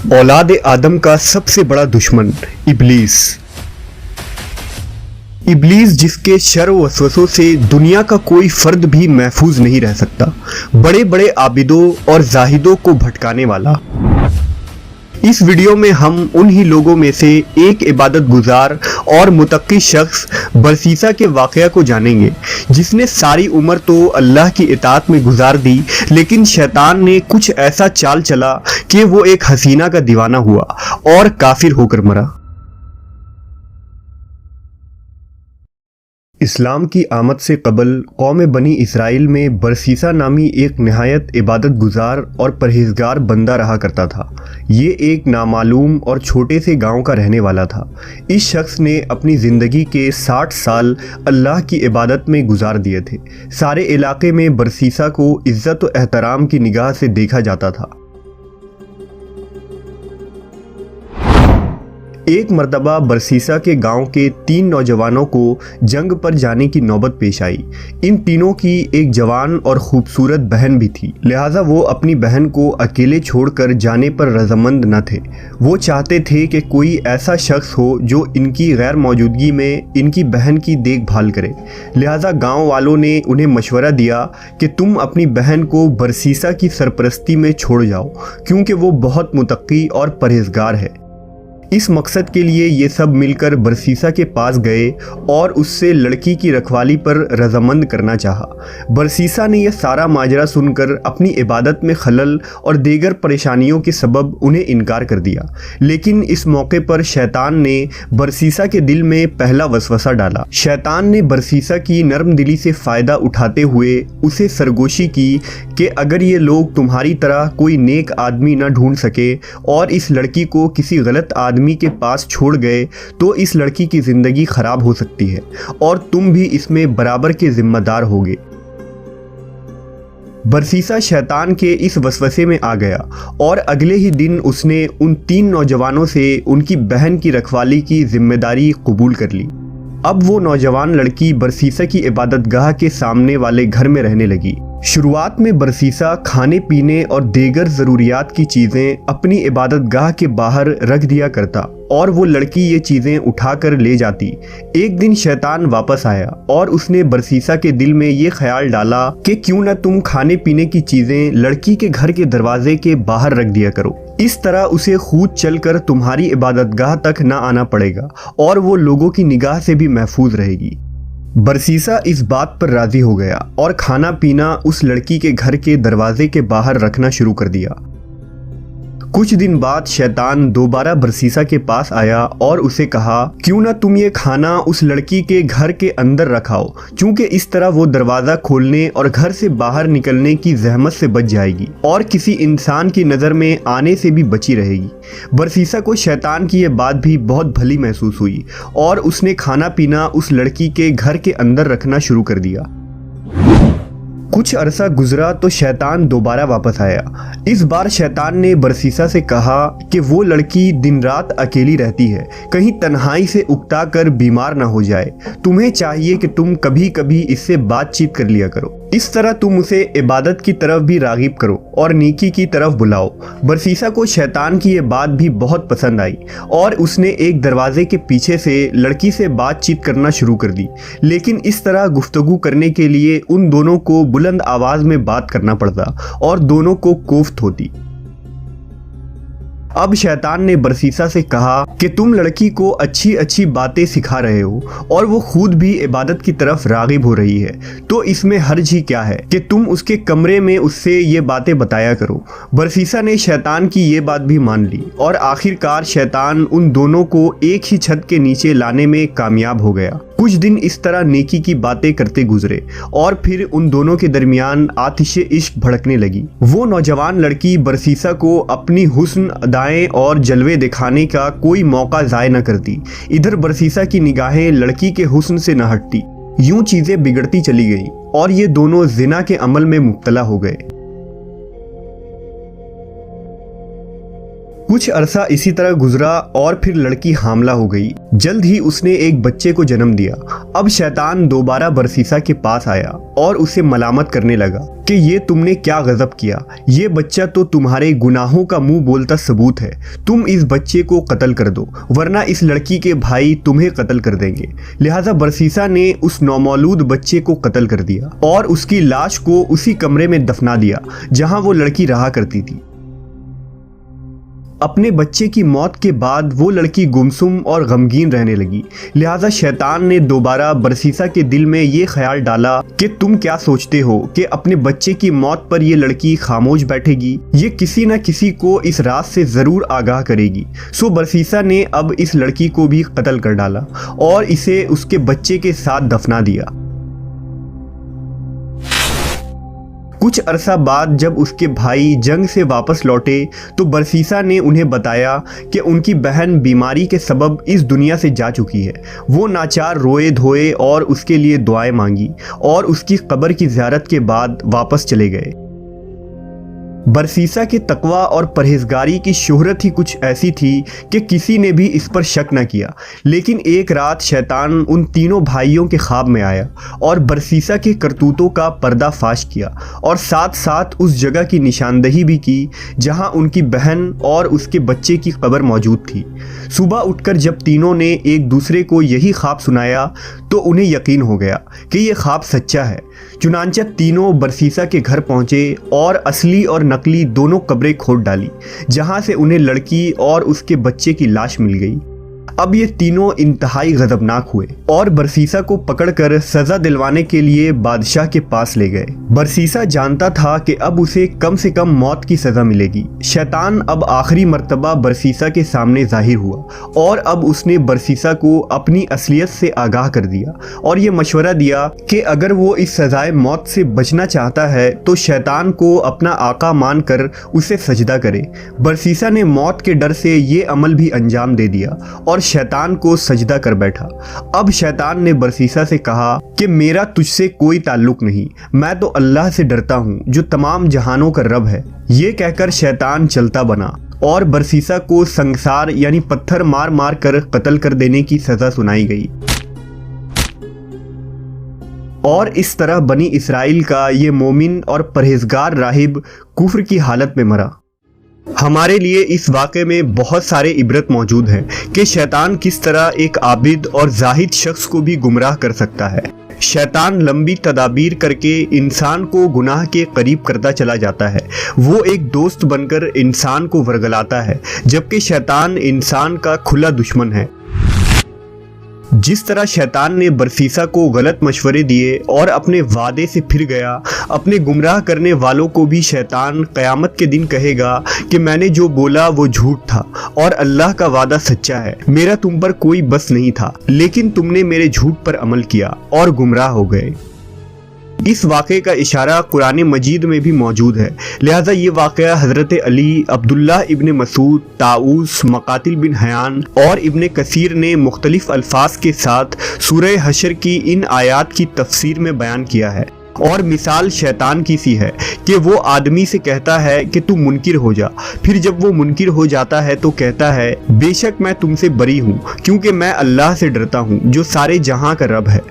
औलाद आदम का सबसे बड़ा दुश्मन इब्लीस। इब्लीस जिसके शर व वसवसों से दुनिया का कोई फर्द भी महफूज नहीं रह सकता, बड़े बड़े आबिदों और जाहिदों को भटकाने वाला। इस वीडियो में हम उन्हीं लोगों में से एक इबादत गुजार और मुतक्की शख्स बरसीसा के वाक़या को जानेंगे, जिसने सारी उम्र तो अल्लाह की इताअत में गुजार दी, लेकिन शैतान ने कुछ ऐसा चाल चला कि वो एक हसीना का दीवाना हुआ और काफिर होकर मरा। इस्लाम की आमद से कबल कौम बनी इसराइल में बरसीसा नामी एक नहायत इबादत गुजार और परहेजगार बंदा रहा करता था। ये एक नामालूम और छोटे से गांव का रहने वाला था। इस शख्स ने अपनी ज़िंदगी के 60 साल अल्लाह की इबादत में गुजार दिए थे। सारे इलाके में बरसीसा को इज़्ज़त व एहतराम की निगाह से देखा जाता था। एक मर्तबा बरसीसा के गांव के 3 नौजवानों को जंग पर जाने की नौबत पेश आई। इन तीनों की एक जवान और खूबसूरत बहन भी थी, लिहाजा वो अपनी बहन को अकेले छोड़कर जाने पर रजामंद न थे। वो चाहते थे कि कोई ऐसा शख्स हो जो इनकी गैर मौजूदगी में इनकी बहन की देखभाल करे। लिहाजा गाँव वालों ने उन्हें मशवरा दिया कि तुम अपनी बहन को बरसीसा की सरपरस्ती में छोड़ जाओ, क्योंकि वो बहुत मुतक्की और परहेजगार है। इस मकसद के लिए ये सब मिलकर बरसीसा के पास गए और उससे लड़की की रखवाली पर रजामंद करना चाहा। बरसीसा ने यह सारा माजरा सुनकर अपनी इबादत में खलल और दीगर परेशानियों के सबब उन्हें इनकार कर दिया। लेकिन इस मौके पर शैतान ने बरसीसा के दिल में पहला वसवसा डाला। शैतान ने बरसीसा की नरम दिली से फ़ायदा उठाते हुए उसे सरगोशी की कि अगर ये लोग तुम्हारी तरह कोई नेक आदमी न ढूंढ सके और इस लड़की को किसी गलत आदमी के पास छोड़ गए तो इस लड़की की ज़िंदगी ख़राब हो सकती है और तुम भी इसमें बराबर के ज़िम्मेदार होगे। बरसीसा शैतान के इस वसवसे में आ गया और अगले ही दिन उसने उन 3 नौजवानों से उनकी बहन की रखवाली की जिम्मेदारी कबूल कर ली। अब वो नौजवान लड़की बरसीसा की इबादतगाह के सामने वाले घर में रहने लगी। शुरुआत में बरसीसा खाने पीने और दीगर ज़रूरियात की चीज़ें अपनी इबादतगाह के बाहर रख दिया करता और वो लड़की ये चीज़ें उठाकर ले जाती। एक दिन शैतान वापस आया और उसने बरसीसा के दिल में ये ख्याल डाला कि क्यों न तुम खाने पीने की चीज़ें लड़की के घर के दरवाजे के बाहर रख दिया करो। इस तरह उसे खुद चलकर तुम्हारी इबादतगाह तक न आना पड़ेगा और वो लोगों की निगाह से भी महफूज रहेगी। बरसीसा इस बात पर राज़ी हो गया और खाना पीना उस लड़की के घर के दरवाजे के बाहर रखना शुरू कर दिया। कुछ दिन बाद शैतान दोबारा बरसीसा के पास आया और उसे कहा, क्यों ना तुम ये खाना उस लड़की के घर के अंदर रखाओ, क्योंकि इस तरह वो दरवाज़ा खोलने और घर से बाहर निकलने की जहमत से बच जाएगी और किसी इंसान की नज़र में आने से भी बची रहेगी। बरसीसा को शैतान की ये बात भी बहुत भली महसूस हुई और उसने खाना पीना उस लड़की के घर के अंदर रखना शुरू कर दिया। कुछ अरसा गुजरा तो शैतान दोबारा वापस आया। इस बार शैतान ने बरसीसा से कहा कि वो लड़की दिन रात अकेली रहती है, कहीं तन्हाई से उकता कर बीमार ना हो जाए। तुम्हें चाहिए कि तुम कभी कभी इससे बातचीत कर लिया करो। इस तरह तुम उसे इबादत की तरफ भी राग़िब करो और नेकी की तरफ बुलाओ। बरसीसा को शैतान की ये बात भी बहुत पसंद आई और उसने एक दरवाजे के पीछे से लड़की से बातचीत करना शुरू कर दी। लेकिन इस तरह गुफ्तगू करने के लिए उन दोनों को बुलंद आवाज़ में बात करना पड़ता और दोनों को कोफ्त होती। अब शैतान ने बरसीसा से कहा कि तुम लड़की को अच्छी अच्छी बातें सिखा रहे हो और वो खुद भी इबादत की तरफ राग़िब हो रही है, तो इसमें हर्ज ही क्या है कि तुम उसके कमरे में उससे ये बातें बताया करो। बरसीसा ने शैतान की ये बात भी मान ली और आखिरकार शैतान उन दोनों को एक ही छत के नीचे लाने में कामयाब हो गया। कुछ दिन इस तरह नेकी की बातें करते गुजरे और फिर उन दोनों के दरमियान आतिश इश्क भड़कने लगी। वो नौजवान लड़की बरसीसा को अपनी हुस्न अदाएं और जलवे दिखाने का कोई मौका ज़ाय न करती। इधर बरसीसा की निगाहें लड़की के हुस्न से न हटती। यूं चीज़ें बिगड़ती चली गई और ये दोनों जिना के अमल में मुब्तला हो गए। कुछ अरसा इसी तरह गुजरा और फिर लड़की हामला हो गई। जल्द ही उसने एक बच्चे को जन्म दिया। अब शैतान दोबारा बरसीसा के पास आया और उसे मलामत करने लगा कि ये तुमने क्या गजब किया, ये बच्चा तो तुम्हारे गुनाहों का मुंह बोलता सबूत है। तुम इस बच्चे को कत्ल कर दो वरना इस लड़की के भाई तुम्हें कत्ल कर देंगे। लिहाजा बरसीसा ने उस नौमौलूद बच्चे को कत्ल कर दिया और उसकी लाश को उसी कमरे में दफना दिया जहां वो लड़की रहा करती थी। अपने बच्चे की मौत के बाद वो लड़की गुमसुम और गमगीन रहने लगी। लिहाजा शैतान ने दोबारा बरसीसा के दिल में ये ख्याल डाला कि तुम क्या सोचते हो कि अपने बच्चे की मौत पर ये लड़की खामोश बैठेगी, ये किसी न किसी को इस रात से ज़रूर आगाह करेगी। सो बरसीसा ने अब इस लड़की को भी कत्ल कर डाला और इसे उसके बच्चे के साथ दफना दिया। कुछ अरसा बाद जब उसके भाई जंग से वापस लौटे तो बरसीसा ने उन्हें बताया कि उनकी बहन बीमारी के सबब इस दुनिया से जा चुकी है। वो नाचार रोए धोए और उसके लिए दुआएं मांगी और उसकी कब्र की ज़ियारत के बाद वापस चले गए। बरसीसा के तकवा और परहेजगारी की शोहरत ही कुछ ऐसी थी कि किसी ने भी इस पर शक न किया। लेकिन एक रात शैतान उन तीनों भाइयों के ख्वाब में आया और बरसीसा के करतूतों का पर्दाफाश किया और साथ साथ उस जगह की निशानदही भी की जहां उनकी बहन और उसके बच्चे की कब्र मौजूद थी। सुबह उठकर जब तीनों ने एक दूसरे को यही ख्वाब सुनाया तो उन्हें यकीन हो गया कि ये ख्वाब सच्चा है। चुनांचे तीनों बरसीसा के घर पहुंचे और असली और नकली दोनों कब्रें खोद डाली जहां से उन्हें लड़की और उसके बच्चे की लाश मिल गई। अब ये तीनों इंतहाई गजबनाक हुए और बरसीसा को पकड़कर सजा दिलवाने के लिए बादशाह के पास ले गए। बरसीसा जानता था कि अब उसे कम से कम मौत की सजा मिलेगी। शैतान अब आखिरी मर्तबा बरसीसा के सामने जाहिर हुआ और अब उसने बरसीसा को अपनी असलियत से आगाह कर दिया और ये मशवरा दिया कि अगर वो इस सजाए मौत से बचना चाहता है तो शैतान को अपना आका मानकर उसे सजदा करे। बरसीसा ने मौत के डर से ये अमल भी अंजाम दे दिया और शैतान को सजदा कर बैठा। अब शैतान ने बरसीसा से कहा कि मेरा तुझसे कोई ताल्लुक नहीं, मैं तो अल्लाह से डरता हूँ जो तमाम जहानों का रब है। ये कहकर शैतान चलता बना और बरसीसा को संसार यानी पत्थर मार मार कर कत्ल कर देने की सजा सुनाई गई। और इस तरह बनी इसराइल का ये मोमिन और परहेजगार राहिब कुफ्र की हालत में मरा। हमारे लिए इस वाक़े में बहुत सारे इबरत मौजूद हैं कि शैतान किस तरह एक आबिद और जाहिद शख्स को भी गुमराह कर सकता है। शैतान लंबी तदाबीर करके इंसान को गुनाह के करीब करता चला जाता है। वो एक दोस्त बनकर इंसान को वरगलाता है जबकि शैतान इंसान का खुला दुश्मन है। जिस तरह शैतान ने बरसीसा को गलत मशवरे दिए और अपने वादे से फिर गया, अपने गुमराह करने वालों को भी शैतान क़यामत के दिन कहेगा कि मैंने जो बोला वो झूठ था और अल्लाह का वादा सच्चा है। मेरा तुम पर कोई बस नहीं था लेकिन तुमने मेरे झूठ पर अमल किया और गुमराह हो गए। इस वाक़े का इशारा कुरान मजीद में भी मौजूद है। लिहाजा ये वाक़या हज़रत अली, अब्दुल्ला इब्न मसूद, ताऊस, मकातिल बिन हयान और इब्न कसीर ने मुख्तलिफ अल्फाज के साथ सूरह हशर की इन आयात की तफसीर में बयान किया है। और मिसाल शैतान की सी है कि वो आदमी से कहता है कि तू मुनकिर हो जा, फिर जब वो मुनकिर हो जाता है तो कहता है बेशक मैं तुमसे बरी हूँ क्योंकि मैं अल्लाह से डरता हूँ जो सारे जहाँ का रब है।